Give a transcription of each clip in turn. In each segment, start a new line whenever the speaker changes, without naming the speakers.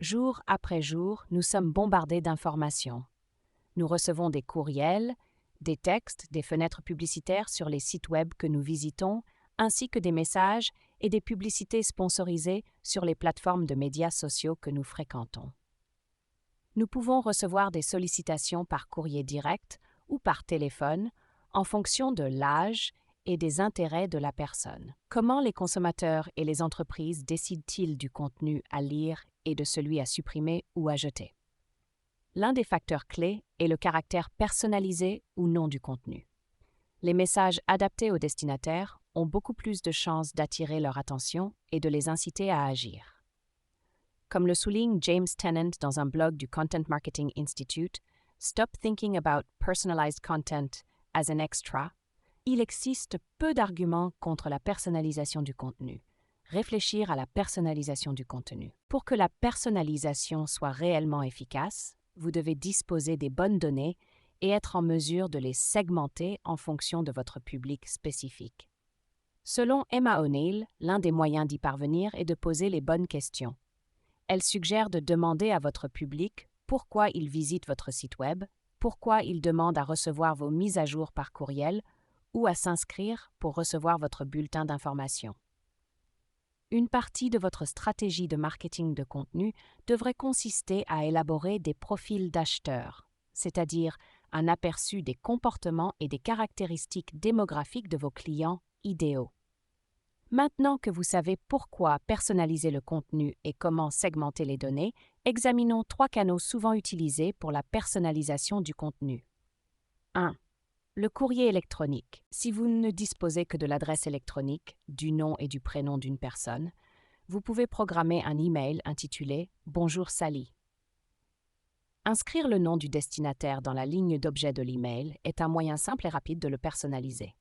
Jour après jour, nous sommes bombardés d'informations. Nous recevons des courriels, des textes, des fenêtres publicitaires sur les sites web que nous visitons, ainsi que des messages et des publicités sponsorisées sur les plateformes de médias sociaux que nous fréquentons. Nous pouvons recevoir des sollicitations par courrier direct ou par téléphone en fonction de l'âge et des intérêts de la personne. Comment les consommateurs et les entreprises décident-ils du contenu à lire et de celui à supprimer ou à jeter? L'un des facteurs clés est le caractère personnalisé ou non du contenu. Les messages adaptés aux destinataires ont beaucoup plus de chances d'attirer leur attention et de les inciter à agir. Comme le souligne James Tennant dans un blog du Content Marketing Institute, Stop thinking about personalized content as an extra. Il existe peu d'arguments contre la personnalisation du contenu. Réfléchir à la personnalisation du contenu. Pour que la personnalisation soit réellement efficace, vous devez disposer des bonnes données et être en mesure de les segmenter en fonction de votre public spécifique. Selon Emma O'Neill, l'un des moyens d'y parvenir est de poser les bonnes questions. Elle suggère de demander à votre public pourquoi il visite votre site web, pourquoi il demande à recevoir vos mises à jour par courriel ou à s'inscrire pour recevoir votre bulletin d'information. Une partie de votre stratégie de marketing de contenu devrait consister à élaborer des profils d'acheteurs, c'est-à-dire un aperçu des comportements et des caractéristiques démographiques de vos clients idéaux. Maintenant que vous savez pourquoi personnaliser le contenu et comment segmenter les données, examinons 3 canaux souvent utilisés pour la personnalisation du contenu. 1. Le courrier électronique. Si vous ne disposez que de l'adresse électronique, du nom et du prénom d'une personne, vous pouvez programmer un email intitulé « Bonjour Sally ». Inscrire le nom du destinataire dans la ligne d'objet de l'email est un moyen simple et rapide de le personnaliser.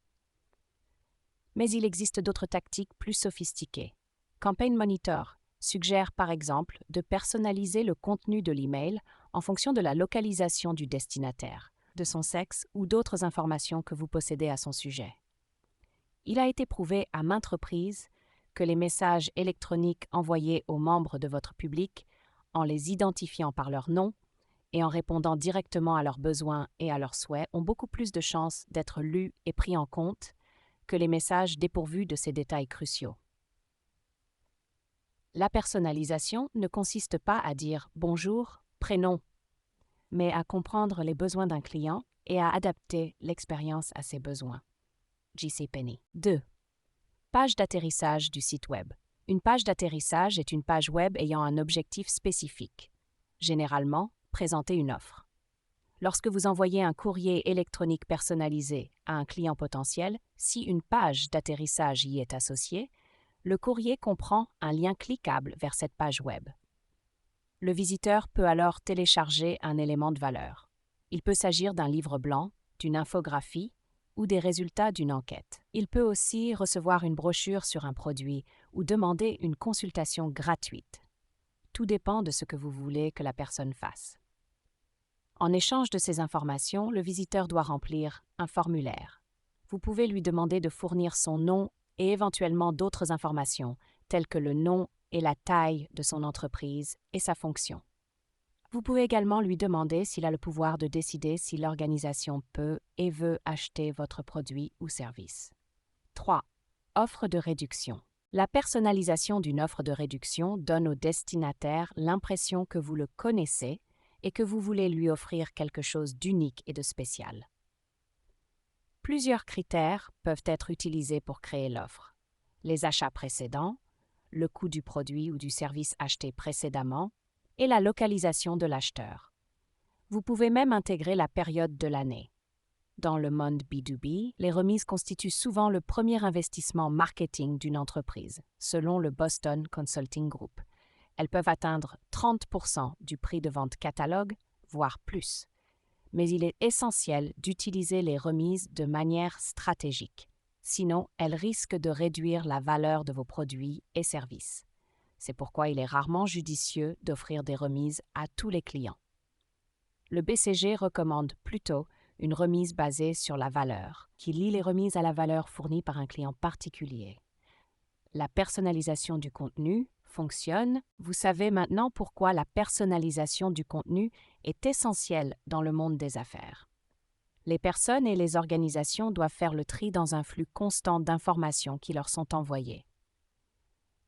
Mais il existe d'autres tactiques plus sophistiquées. Campaign Monitor suggère par exemple de personnaliser le contenu de l'email en fonction de la localisation du destinataire, de son sexe ou d'autres informations que vous possédez à son sujet. Il a été prouvé à maintes reprises que les messages électroniques envoyés aux membres de votre public, en les identifiant par leur nom et en répondant directement à leurs besoins et à leurs souhaits, ont beaucoup plus de chances d'être lus et pris en compte que les messages dépourvus de ces détails cruciaux. La personnalisation ne consiste pas à dire « bonjour, prénom », mais à comprendre les besoins d'un client et à adapter l'expérience à ses besoins. JCPenney. 2. Page d'atterrissage du site web. Une page d'atterrissage est une page web ayant un objectif spécifique. Généralement, présenter une offre. Lorsque vous envoyez un courrier électronique personnalisé à un client potentiel, si une page d'atterrissage y est associée, le courrier comprend un lien cliquable vers cette page web. Le visiteur peut alors télécharger un élément de valeur. Il peut s'agir d'un livre blanc, d'une infographie ou des résultats d'une enquête. Il peut aussi recevoir une brochure sur un produit ou demander une consultation gratuite. Tout dépend de ce que vous voulez que la personne fasse. En échange de ces informations, le visiteur doit remplir un formulaire. Vous pouvez lui demander de fournir son nom et éventuellement d'autres informations, telles que le nom et la taille de son entreprise et sa fonction. Vous pouvez également lui demander s'il a le pouvoir de décider si l'organisation peut et veut acheter votre produit ou service. 3. Offre de réduction. La personnalisation d'une offre de réduction donne au destinataire l'impression que vous le connaissez et que vous voulez lui offrir quelque chose d'unique et de spécial. Plusieurs critères peuvent être utilisés pour créer l'offre. Les achats précédents, le coût du produit ou du service acheté précédemment et la localisation de l'acheteur. Vous pouvez même intégrer la période de l'année. Dans le monde B2B, les remises constituent souvent le premier investissement marketing d'une entreprise, selon le Boston Consulting Group. Elles peuvent atteindre 30% du prix de vente catalogue, voire plus. Mais il est essentiel d'utiliser les remises de manière stratégique. Sinon, elles risquent de réduire la valeur de vos produits et services. C'est pourquoi il est rarement judicieux d'offrir des remises à tous les clients. Le BCG recommande plutôt une remise basée sur la valeur, qui lie les remises à la valeur fournie par un client particulier. La personnalisation du contenu fonctionne, vous savez maintenant pourquoi la personnalisation du contenu est essentielle dans le monde des affaires. Les personnes et les organisations doivent faire le tri dans un flux constant d'informations qui leur sont envoyées.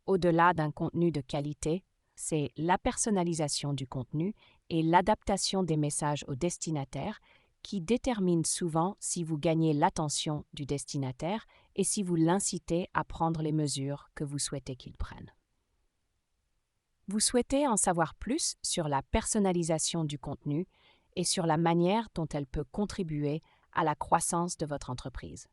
Au-delà d'un contenu de qualité, c'est la personnalisation du contenu et l'adaptation des messages au destinataire qui déterminent souvent si vous gagnez l'attention du destinataire et si vous l'incitez à prendre les mesures que vous souhaitez qu'il prenne. Vous souhaitez en savoir plus sur la personnalisation du contenu et sur la manière dont elle peut contribuer à la croissance de votre entreprise.